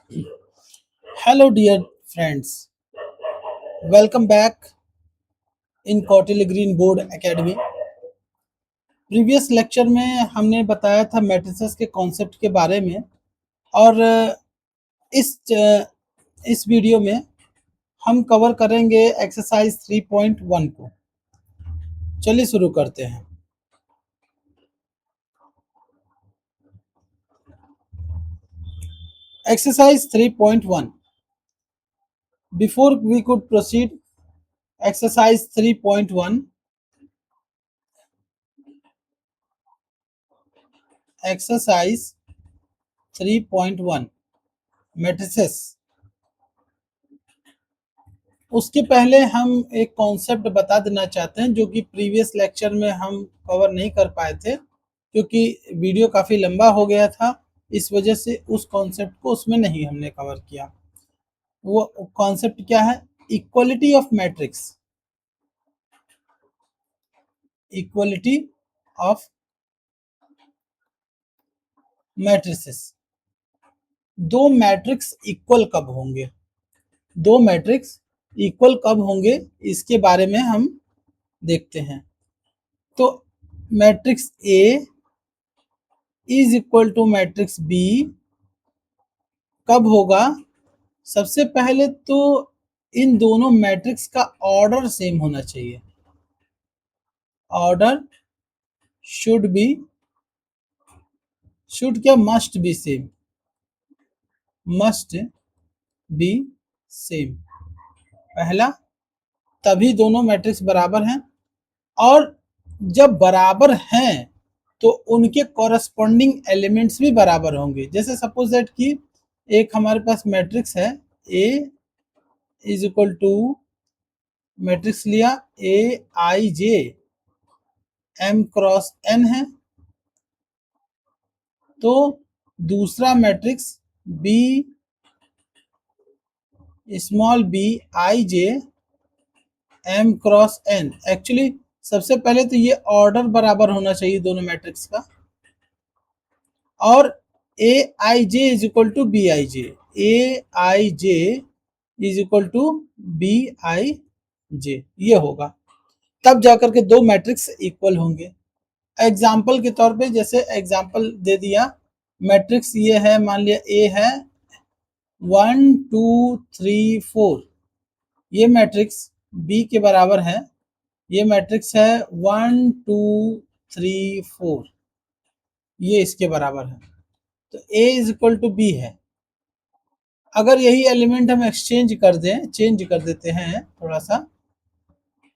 Hello, dear friends. Welcome back in Kautilya Green Board Academy. Previous lecture में हमने बताया था मैट्रिसेस के कॉन्सेप्ट के बारे में और इस वीडियो में हम कवर करेंगे एक्सरसाइज 3.1 को। चलिए शुरू करते हैं। Exercise 3.1। Before we could proceed, exercise 3.1. Exercise 3.1 matrices. उसके पहले हम एक कॉन्सेप्ट बता देना चाहते हैं जो कि प्रीवियस लेक्चर में हम कवर नहीं कर पाए थे क्योंकि वीडियो काफ़ी लंबा हो गया था। इस वजह से उस कॉन्सेप्ट को उसमें नहीं हमने कवर किया। वो कॉन्सेप्ट क्या है? Equality of matrix. Equality of matrices. दो मैट्रिक्स इक्वल कब होंगे? दो मैट्रिक्स इक्वल कब होंगे इसके बारे में हम देखते हैं। तो matrix A is equal to matrix B कब होगा? सबसे पहले तो इन दोनों मैट्रिक्स का ऑर्डर सेम होना चाहिए। ऑर्डर शुड क्या? Must be same. Must be same. पहला, तभी दोनों मैट्रिक्स बराबर हैं। और जब बराबर हैं तो उनके कॉरस्पॉन्डिंग एलिमेंट्स भी बराबर होंगे। जैसे सपोज दैट कि एक हमारे पास मैट्रिक्स है A is equal to, matrix लिया A I J M cross N है, तो दूसरा matrix B small B I J M cross N. Actually सबसे पहले तो ये ऑर्डर बराबर होना चाहिए दोनों मैट्रिक्स का। और A I J is equal to B I J, A I J is equal to B I J, ये होगा। तब जाकर के दो मैट्रिक्स इक्वल होंगे। एग्जाम्पल के तौर पे, जैसे एग्जाम्पल दे दिया, मैट्रिक्स ये है, मान लिया ए है 1 2 3 4, ये मैट्रिक्स बी के बराबर है। ये मैट्रिक्स है 1 2 3 4, ये इसके बराबर है। तो ए इज इक्वल टू बी है। अगर यही एलिमेंट हम एक्सचेंज कर दें, चेंज कर देते हैं थोड़ा सा,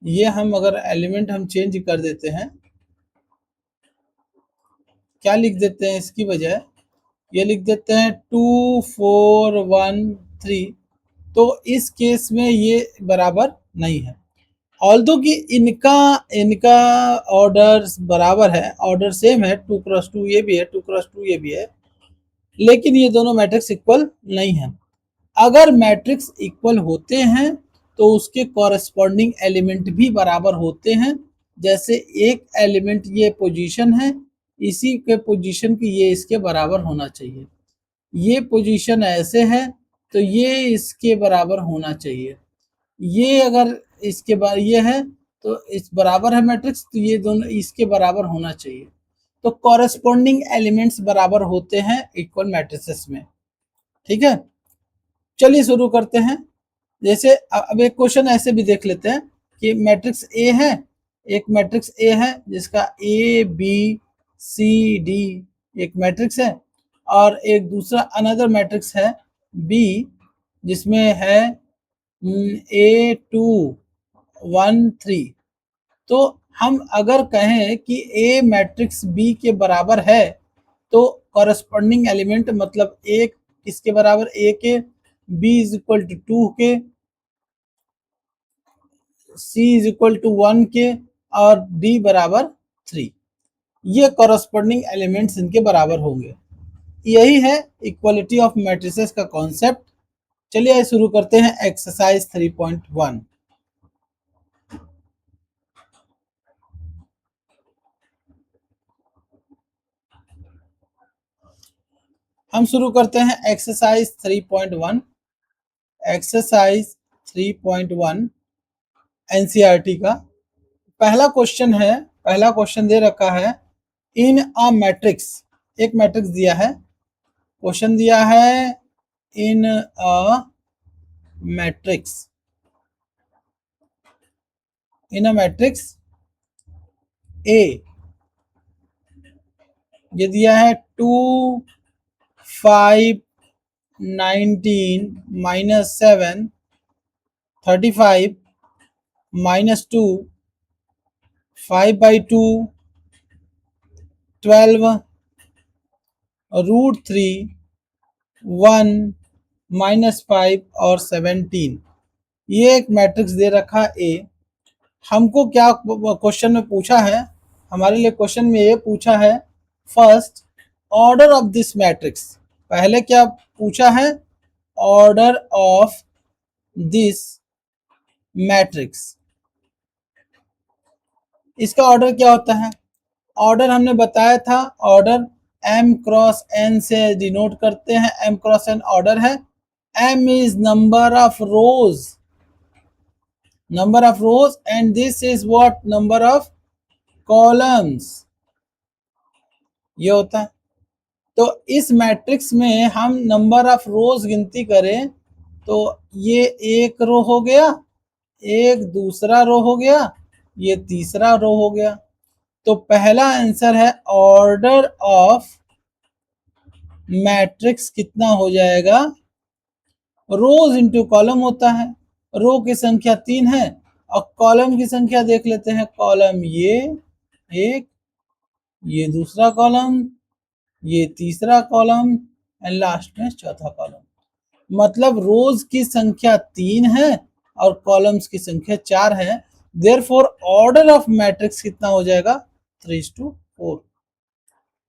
ये हम अगर एलिमेंट हम चेंज कर देते हैं, क्या लिख देते हैं इसकी बजाय? ये लिख देते हैं 2 4 1 3। तो इस केस में ये बराबर नहीं है। ऑल्दो कि इनका इनका ऑर्डर बराबर है, ऑर्डर सेम है, 2 क्रॉस 2 ये भी है, 2 क्रॉस 2 ये भी है, लेकिन ये दोनों मैट्रिक्स इक्वल नहीं है। अगर मैट्रिक्स इक्वल होते हैं तो उसके कॉरस्पॉन्डिंग एलिमेंट भी बराबर होते हैं। जैसे एक एलिमेंट ये पोजीशन है, इसी के पोजीशन की ये इसके बराबर होना चाहिए। ये पोजीशन ऐसे है तो ये इसके बराबर होना चाहिए। ये अगर इसके बार ये है तो इस बराबर है मैट्रिक्स, तो ये दोनों इसके बराबर होना चाहिए। तो कॉरस्पॉन्डिंग एलिमेंट्स बराबर होते हैं इक्वल मैट्रिसेस में। ठीक है, चलिए शुरू करते हैं। जैसे अब एक क्वेश्चन ऐसे भी देख लेते हैं कि मैट्रिक्स ए है, एक मैट्रिक्स ए है जिसका ए बी सी डी एक मैट्रिक्स है, और एक दूसरा अनदर मैट्रिक्स है बी जिसमें है ए टू 1 3। तो हम अगर कहें कि ए मैट्रिक्स बी के बराबर है तो कॉरस्पॉन्डिंग एलिमेंट मतलब ए किसके बराबर? ए के, बी इज इक्वल टू 2 के, सी इज इक्वल टू 1 के, और डी बराबर 3। ये कॉरस्पॉन्डिंग एलिमेंट्स इनके बराबर होंगे। यही है इक्वलिटी ऑफ मैट्रिसेस का कॉन्सेप्ट। चलिए शुरू करते हैं एक्सरसाइज 3.1। हम शुरू करते हैं एक्सरसाइज 3.1। एक्सरसाइज 3.1 एनसीईआरटी का पहला क्वेश्चन दे रखा है इन अ मैट्रिक्स। एक मैट्रिक्स दिया है, क्वेश्चन दिया है इन a matrix. In a matrix A ये दिया है 2 5 19 -7 35 -2 5/2 12 √3 1 -5 और 17। ये एक मैट्रिक्स दे रखा ए। हमको क्या क्वेश्चन में पूछा है, हमारे लिए क्वेश्चन में ये पूछा है first order of this matrix. पहले क्या पूछा है, ऑर्डर ऑफ दिस मैट्रिक्स। इसका ऑर्डर क्या होता है, ऑर्डर हमने बताया था, ऑर्डर m क्रॉस n से डिनोट करते हैं। m क्रॉस n ऑर्डर है। m is number of rose, and this is what, number of columns. ये होता है। तो इस मैट्रिक्स में हम नंबर ऑफ रोज गिनती करें तो ये एक रो हो गया, एक दूसरा रो हो गया, ये तीसरा रो हो गया। तो पहला आंसर है ऑर्डर ऑफ मैट्रिक्स कितना हो जाएगा, रोज इंटू कॉलम होता है। रो की संख्या 3 है और कॉलम की संख्या देख लेते हैं। कॉलम ये एक, ये दूसरा कॉलम, ये तीसरा कॉलम एंड लास्ट में चौथा कॉलम। मतलब रोज की संख्या 3 है और कॉलम्स की संख्या 4 है। देयरफॉर ऑर्डर ऑफ मैट्रिक्स कितना हो जाएगा, 3:4।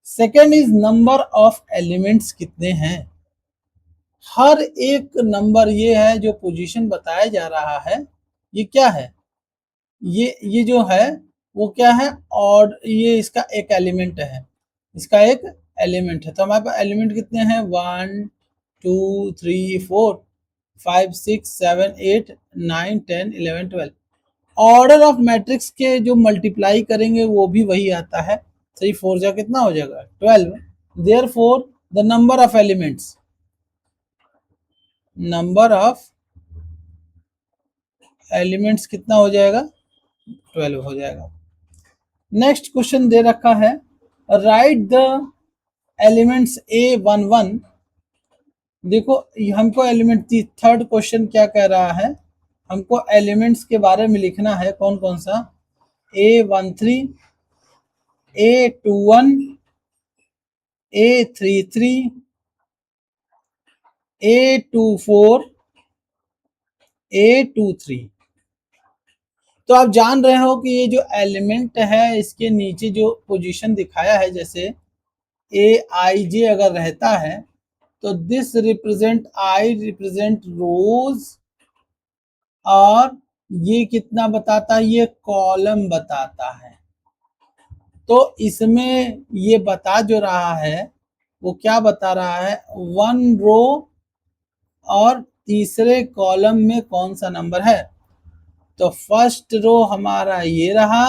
Second is number of elements कितने हैं। हर एक नंबर ये है जो पोजीशन बताया जा रहा है, ये क्या है, ये जो है वो क्या है, और ये इसका एक एलिमेंट है, इसका एक एलिमेंट है। तो हमारे पास एलिमेंट कितने हैं, 1 2 3 4 5 6 7 8 9 10 11 12। ऑर्डर ऑफ मैट्रिक्स के जो मल्टीप्लाई करेंगे वो भी वही आता है। 3 4 जा कितना हो जाएगा, 12। Therefore the number of elements, number of elements कितना हो जाएगा, 12 हो जाएगा। नेक्स्ट क्वेश्चन दे रखा है राइट द एलिमेंट्स A11। देखो हमको एलिमेंट, थर्ड क्वेश्चन क्या कह रहा है, हमको एलिमेंट्स के बारे में लिखना है। कौन कौन सा, A13 A21 A33 A24 A23। तो आप जान रहे हो कि ये जो एलिमेंट है इसके नीचे जो पोजीशन दिखाया है, जैसे AIJ अगर रहता है तो दिस रिप्रेजेंट, I रिप्रेजेंट रोज, और ये कितना बताता है, ये कॉलम बताता है। तो इसमें ये बता जो रहा है वो क्या बता रहा है, 1 रो और तीसरे कॉलम में कौन सा नंबर है। तो फर्स्ट रो हमारा ये रहा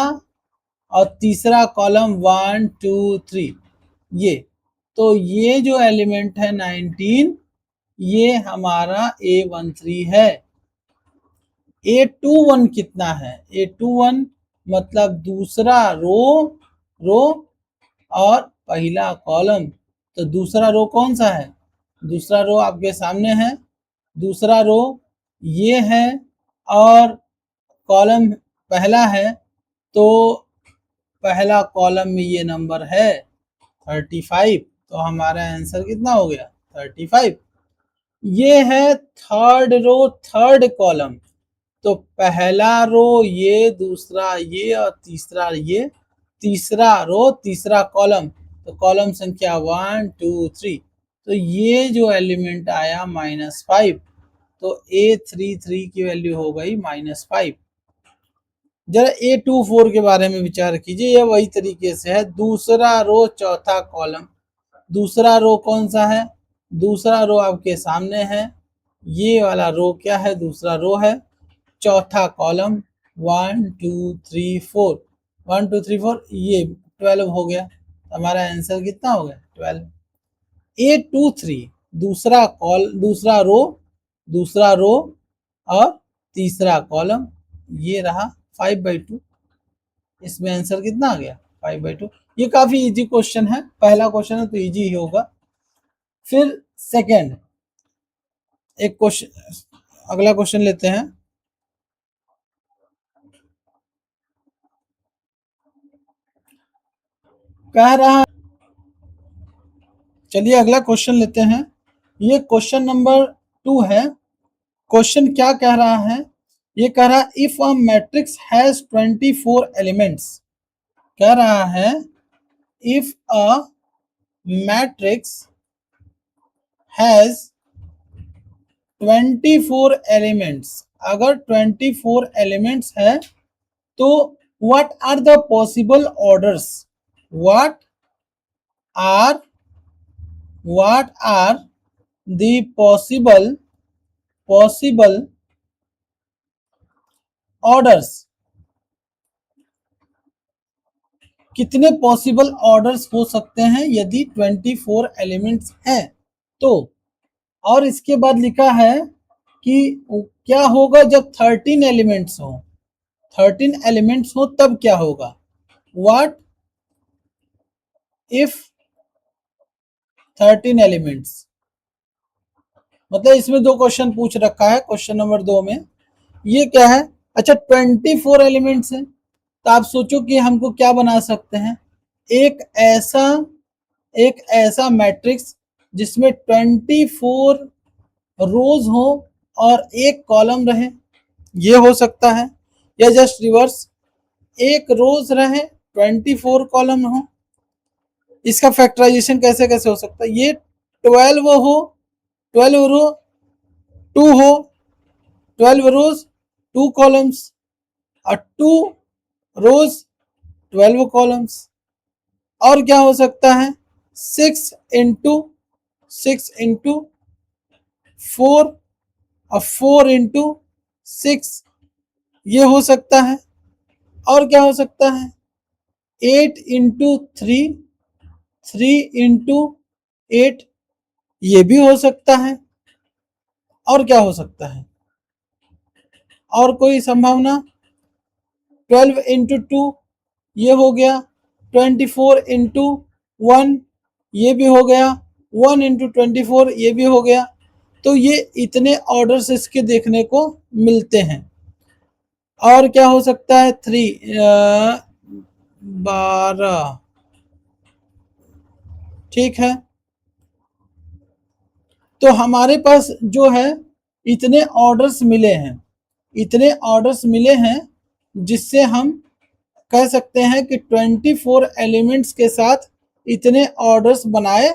और तीसरा कॉलम 1 2 3 ये। तो ये जो एलिमेंट है 19, ये हमारा A13 है। A21 कितना है, A21 मतलब दूसरा रो और पहला कॉलम। तो दूसरा रो कौन सा है, दूसरा रो आपके सामने है, दूसरा रो ये है और कॉलम पहला है। तो पहला कॉलम में ये नंबर है 35। तो हमारा आंसर कितना हो गया, 35। ये है थर्ड रो थर्ड कॉलम। तो पहला रो ये, दूसरा ये और तीसरा ये, तीसरा रो तीसरा कॉलम। तो कॉलम संख्या 1 2 3। तो ये जो एलिमेंट आया -5, तो A33 की वैल्यू हो गई -5। जरा A24 के बारे में विचार कीजिए, यह वही तरीके से है, दूसरा रो चौथा कॉलम। दूसरा रो कौन सा है, दूसरा रो आपके सामने है, ये वाला रो क्या है, दूसरा रो है, चौथा कॉलम 1 2 3 4, 1 2 3 4, ये 12 हो गया। हमारा आंसर कितना हो गया, 12। A23 दूसरा रो और तीसरा कॉलम, ये रहा 5/2। इसमें आंसर कितना आ गया, 5/2। ये काफी इजी क्वेश्चन है, पहला क्वेश्चन है तो इजी ही होगा। फिर सेकंड एक क्वेश्चन, अगला क्वेश्चन लेते हैं। कह रहा, चलिए अगला क्वेश्चन लेते हैं। ये क्वेश्चन नंबर 2 है। क्वेश्चन क्या कह रहा है, ये कह रहा है if a matrix has 24 elements. कह रहा है if a matrix has 24 elements, अगर 24 एलिमेंट्स है तो what are the possible orders, what are the possible orders, कितने पॉसिबल ऑर्डर्स हो सकते हैं यदि 24 एलिमेंट्स हैं तो। और इसके बाद लिखा है कि क्या होगा जब 13 एलिमेंट्स हो, 13 एलिमेंट्स हो तब क्या होगा, व्हाट इफ 13 एलिमेंट्स। मतलब इसमें दो क्वेश्चन पूछ रखा है, क्वेश्चन नंबर 2 में ये क्या है, अच्छा 24 एलिमेंट्स है तो आप सोचो कि हमको क्या बना सकते हैं, एक ऐसा मैट्रिक्स जिसमें 24 रोज हो और एक कॉलम रहे, ये हो सकता है। या जस्ट रिवर्स, एक रोज रहे 24 कॉलम हो। इसका फैक्टराइजेशन कैसे कैसे हो सकता है, ये 12 हो, 12 रो 2 हो, 12 रोज 2 कॉलम्स और 2 रोज 12 कॉलम्स। और क्या हो सकता है, 6 इंटू 4 और 4 इंटू 6, ये हो सकता है। और क्या हो सकता है, 8 इंटू 3 इंटू 8, ये भी हो सकता है। और क्या हो सकता है, और कोई संभावना, 12 इंटू 2 ये हो गया, 24 इंटू 1 ये भी हो गया, 1 इंटू 24 ये भी हो गया। तो ये इतने ऑर्डर्स इसके देखने को मिलते हैं। और क्या हो सकता है, 12, ठीक है। तो हमारे पास जो है इतने ऑर्डर्स मिले हैं, इतने ऑर्डर्स मिले हैं जिससे हम कह सकते हैं कि 24 एलिमेंट्स के साथ इतने ऑर्डर्स बनाए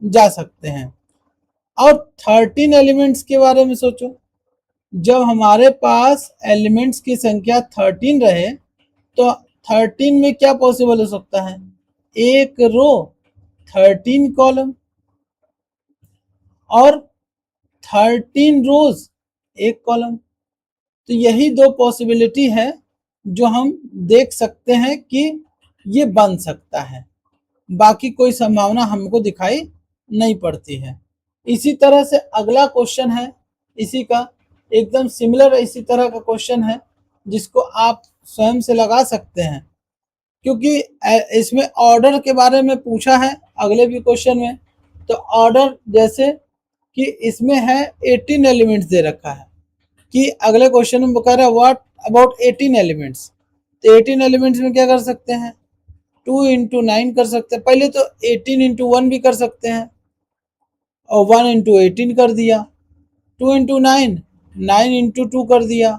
जा सकते हैं। और 13 एलिमेंट्स के बारे में सोचो, जब हमारे पास एलिमेंट्स की संख्या 13 रहे तो 13 में क्या पॉसिबल हो सकता है, एक रो 13 कॉलम और 13 रोज एक कॉलम। तो यही दो पॉसिबिलिटी है जो हम देख सकते हैं कि ये बन सकता है, बाकी कोई संभावना हमको दिखाई नहीं पड़ती है। इसी तरह से अगला क्वेश्चन है, इसी का एकदम सिमिलर इसी तरह का क्वेश्चन है जिसको आप स्वयं से लगा सकते हैं, क्योंकि इसमें ऑर्डर के बारे में पूछा है अगले भी क्वेश्चन में। तो ऑर्डर जैसे कि इसमें है 18 एलिमेंट्स दे रखा है, कि अगले क्वेश्चन में कह रहा है व्हाट अबाउट 18 एलिमेंट्स। तो 18 एलिमेंट्स में क्या कर सकते हैं, 2 इंटू 9 कर सकते हैं, पहले तो 18 इंटू 1 भी कर सकते हैं और 1 इंटू 18 कर दिया, 2 इंटू 9 9 इंटू 2 कर दिया।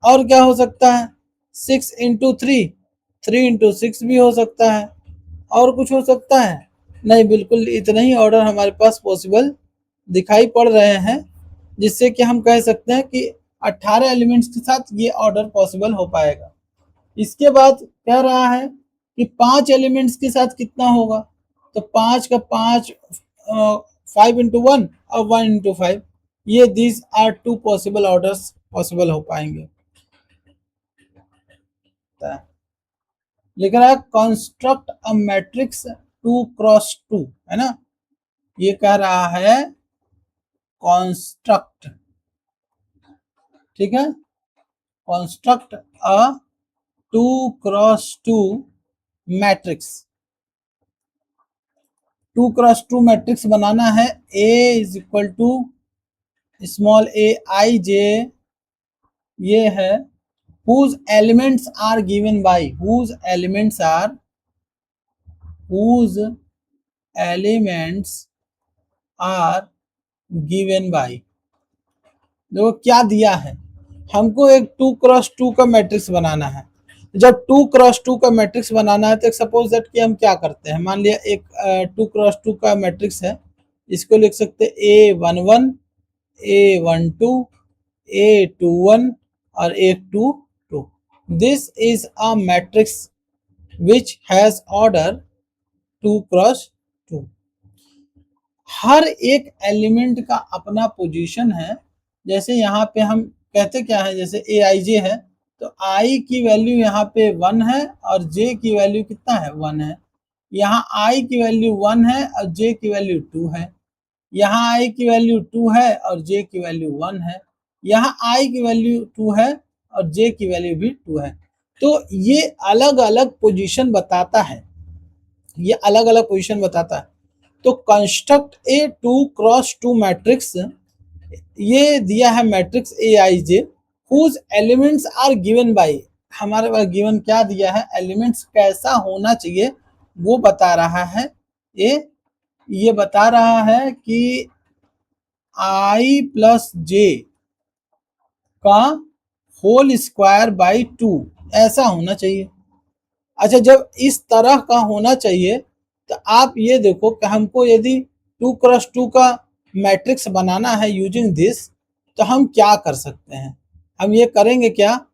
और क्या हो सकता है, 6 इंटू 3 इंटू 6 भी हो सकता है। और कुछ हो सकता है नहीं, बिल्कुल इतना ही ऑर्डर हमारे पास पॉसिबल दिखाई पड़ रहे हैं, जिससे कि हम कह सकते हैं कि 18 एलिमेंट्स के साथ ये ऑर्डर पॉसिबल हो पाएगा। इसके बाद कह रहा है कि 5 एलिमेंट्स के साथ कितना होगा, तो 5 का 5 5 इंटू 1 और 1 इंटू 5, ये these are two possible orders possible हो पाएंगे। लिख रहा है कंस्ट्रक्ट अ मैट्रिक्स 2x2, है ना, ये कह रहा है कंस्ट्रक्ट, ठीक है, construct a 2x2 matrix. 2x2 matrix बनाना है। A इज इक्वल टू स्मॉल a I j, ये है, whose elements are given by, whose elements are given by. देखो क्या दिया है, हमको एक 2x2 का मैट्रिक्स बनाना है। जब 2x2 का मैट्रिक्स बनाना है तो सपोज दैट कि हम क्या करते हैं, मान लिया एक 2x2 का मैट्रिक्स है, इसको लिख सकते हैं A11, A12, A21 और A22। This is a matrix which has order 2x2। हर एक एलिमेंट का अपना पोजीशन है। जैसे यहाँ पे हम कहते क्या है, जैसे ए आई जे है तो आई की वैल्यू यहाँ पे 1 है और जे की वैल्यू कितना है, 1 है। यहाँ आई की वैल्यू 1 है और जे की वैल्यू 2 है। यहाँ आई की वैल्यू 2 है और जे की वैल्यू 1 है। यहाँ आई की वैल्यू 2 है और जे की वैल्यू भी 2 है। तो ये अलग अलग पोजीशन बताता है, ये अलग अलग पोजीशन बताता है। तो कंस्ट्रक्ट ए 2x2 मैट्रिक्स, ये दिया है matrix A I J, whose elements are given by, हमारे पास गिवन क्या दिया है, एलिमेंट्स कैसा होना चाहिए वो बता रहा है। ये बता रहा है कि आई प्लस जे का होल स्क्वायर बाई 2 ऐसा होना चाहिए। अच्छा, जब इस तरह का होना चाहिए तो आप ये देखो कि हमको यदि 2x2 का मैट्रिक्स बनाना है यूजिंग दिस, तो हम क्या कर सकते हैं, हम ये करेंगे क्या,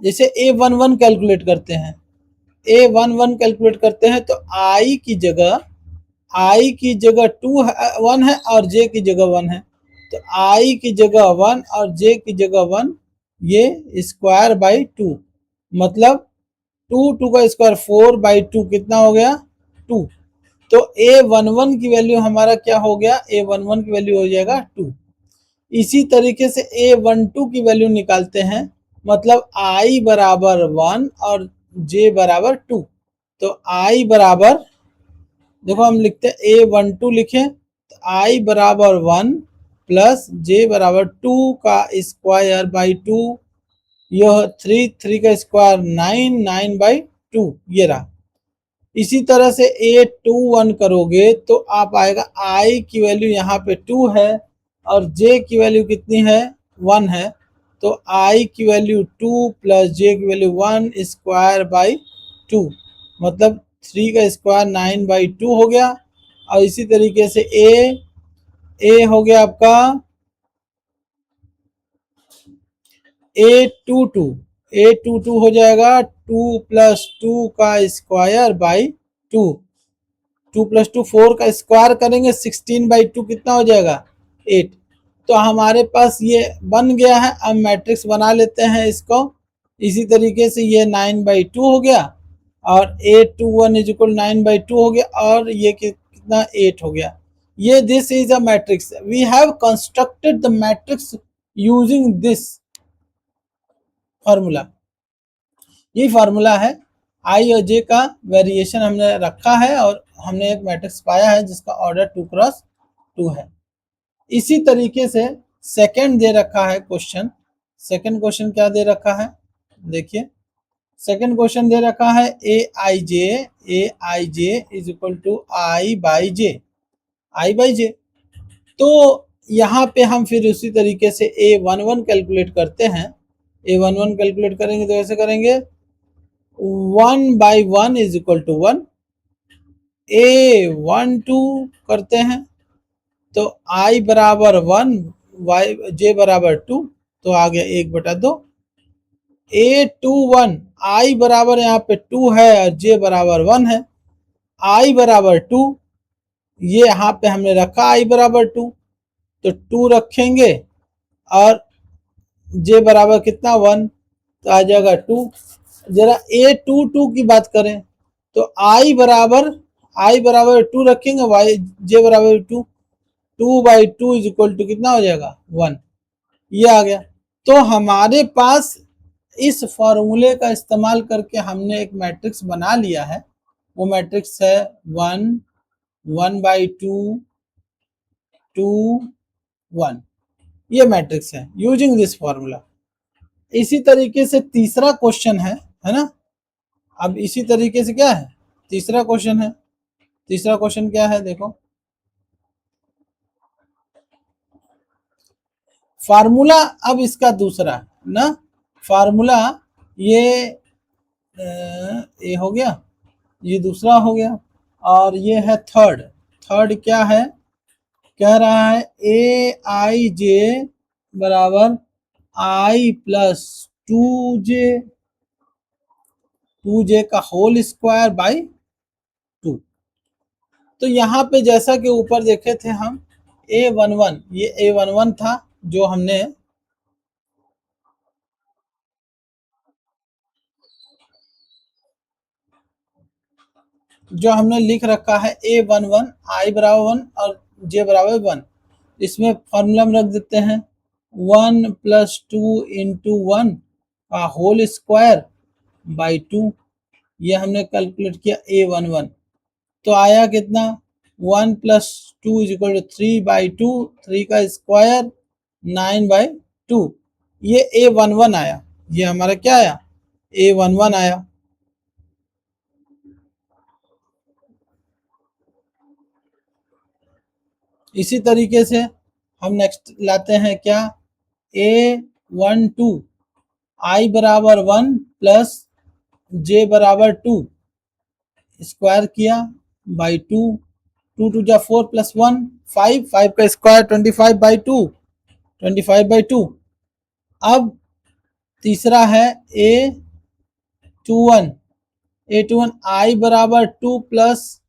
जैसे A11 कैलकुलेट करते हैं, A11 कैलकुलेट करते हैं तो I की जगह 1 है और J की जगह 1 है, तो I की जगह 1 और J की जगह 1, ये स्क्वायर बाई 2, मतलब 2 का स्क्वायर 4 बाई 2 कितना हो गया, 2। तो A11 की वैल्यू हमारा क्या हो गया, A11 की वैल्यू हो जाएगा 2। इसी तरीके से A12 की वैल्यू निकालते हैं, मतलब I बराबर 1 और J बराबर 2। तो I बराबर, देखो हम लिखते हैं A12 लिखें तो I बराबर 1 प्लस J बराबर 2 का स्क्वायर बाई 2, यह 3 का स्क्वायर 9 बाई 2, ये रहा। इसी तरह से A21 करोगे तो आप आएगा I की वैल्यू यहाँ पे 2 है और J की वैल्यू कितनी है, 1 है, तो I की वैल्यू 2 प्लस J की वैल्यू 1 स्क्वायर बाई 2, मतलब 3 का स्क्वायर 9 बाई 2 हो गया। और इसी तरीके से A हो गया आपका A22 हो जाएगा 2 प्लस 2 का स्क्वायर बाई 2, 2 प्लस 2 4 का स्क्वायर करेंगे 16 बाई 2 कितना हो जाएगा, 8। तो हमारे पास ये बन गया है। अब मैट्रिक्स बना लेते हैं इसको। इसी तरीके से ये 9 बाई 2 हो गया और A21 इज इक्वल 9 बाई 2 हो गया और ये कितना 8 हो गया। ये this is a matrix, we have constructed the matrix using this formula. ये फार्मूला है, आई और जे का वेरिएशन हमने रखा है और हमने एक मैट्रिक्स पाया है जिसका ऑर्डर 2x2 है। इसी तरीके से सेकंड दे रखा है क्वेश्चन। सेकंड क्वेश्चन क्या दे रखा है, देखिए सेकंड क्वेश्चन दे रखा है A I J is equal to I by J. तो यहाँ पे हम फिर उसी तरीके से A11 कैलकुलेट करते हैं। A11 कैलकुलेट करेंगे तो ऐसे करेंगे 1 by 1 is equal to 1। A12 करते हैं तो I बराबर 1, J बराबर 2, तो आ गया 1/2। A21 I बराबर यहाँ पे 2 है और J बराबर 1 है, I बराबर 2, ये यहाँ पे हमने रखा i बराबर 2, तो 2 रखेंगे और j बराबर कितना 1, तो आ जाएगा 2। जरा a22 की बात करें तो i बराबर 2 रखेंगे, j बराबर 2, 2/2 इज इक्वल टू कितना हो जाएगा 1। ये आ गया। तो हमारे पास इस फॉर्मूले का इस्तेमाल करके हमने एक मैट्रिक्स बना लिया है। वो मैट्रिक्स है 1, 1/2, 2, 1। ये मैट्रिक्स है यूजिंग दिस फॉर्मूला। इसी तरीके से तीसरा क्वेश्चन है ना। अब इसी तरीके से क्या है, तीसरा क्वेश्चन है। तीसरा क्वेश्चन क्या है देखो, फार्मूला अब इसका दूसरा ना, फार्मूला ये हो गया, ये दूसरा हो गया, और ये है थर्ड। थर्ड क्या है, कह रहा है ए आई जे बराबर आई प्लस 2j का होल स्क्वायर बाई 2। तो यहाँ पे जैसा कि ऊपर देखे थे हम a11, ये a11 था जो हमने लिख रखा है a11, i बराबर 1 और j बराबर 1। इसमें फॉर्मूला में रख देते हैं 1 + 2 × 1 का होल स्क्वायर बाई 2। ये हमने कैलकुलेट किया a11, तो आया कितना 1 + 2 = 3/2, 3 का स्क्वायर 9/2। ये a11 आया, ये हमारा क्या आया a11 आया। इसी तरीके से हम नेक्स्ट लाते हैं क्या, a12 i बराबर 1 प्लस j बराबर 2 स्क्वायर किया बाई 2, 2 2 जा 4 + 1 5, 5 का स्क्वायर 25/2, 25/2। अब तीसरा है a21, i बराबर 2 प्लस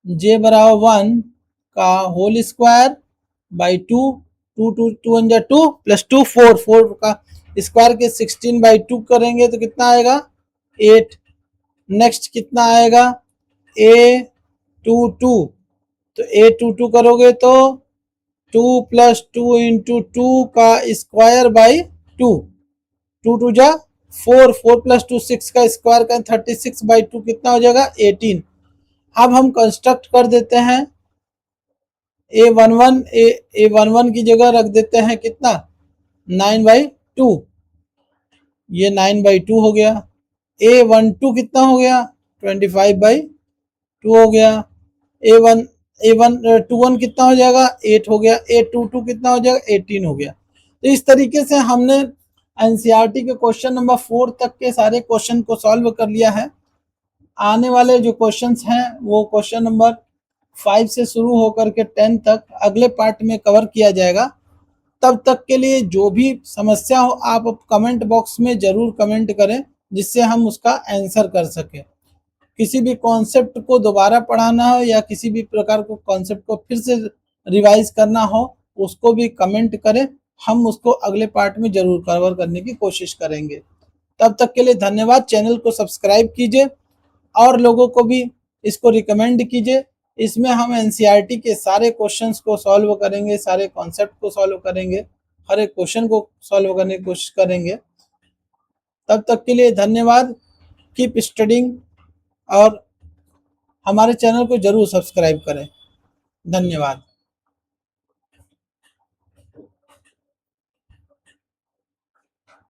j बराबर 1 का होल स्क्वायर बाई 2, 2 2 2 1 2 प्लस 2 4, 4 का स्क्वायर के 16/2 करेंगे तो कितना आएगा 8। नेक्स्ट कितना आएगा a22, तो a22 करोगे तो 2 + 2 × 2 का स्क्वायर बाई 2, 2 2 जा 4, 4 + 2 6 का स्क्वायर का 36/2 कितना हो जाएगा 18। अब हम कंस्ट्रक्ट कर देते हैं a11 की जगह रख देते हैं कितना 9/2, ये 9/2 हो गया। a12 कितना हो गया 25/2 हो गया। a21 कितना हो जाएगा 8 हो गया। a22 कितना हो जाएगा 18 हो गया। तो इस तरीके से हमने एनसीईआरटी के क्वेश्चन नंबर 4 तक के सारे क्वेश्चन को सॉल्व कर लिया है। आने वाले जो क्वेश्चंस हैं वो क्वेश्चन नंबर 5 से शुरू होकर के 10 तक अगले पार्ट में कवर किया जाएगा। तब तक के लिए जो भी समस्या हो आप कमेंट बॉक्स में ज़रूर कमेंट करें, जिससे हम उसका आंसर कर सकें। किसी भी कॉन्सेप्ट को दोबारा पढ़ाना हो या किसी भी प्रकार को कॉन्सेप्ट को फिर से रिवाइज करना हो, उसको भी कमेंट करें, हम उसको अगले पार्ट में ज़रूर कवर करने की कोशिश करेंगे। तब तक के लिए धन्यवाद। चैनल को सब्सक्राइब कीजिए और लोगों को भी इसको रिकमेंड कीजिए। इसमें हम एनसीईआरटी के सारे क्वेश्चंस को सॉल्व करेंगे, सारे कॉन्सेप्ट को सॉल्व करेंगे, हर एक क्वेश्चन को सॉल्व करने की कोशिश करेंगे। तब तक के लिए धन्यवाद। कीप स्टडिंग और हमारे चैनल को जरूर सब्सक्राइब करें। धन्यवाद।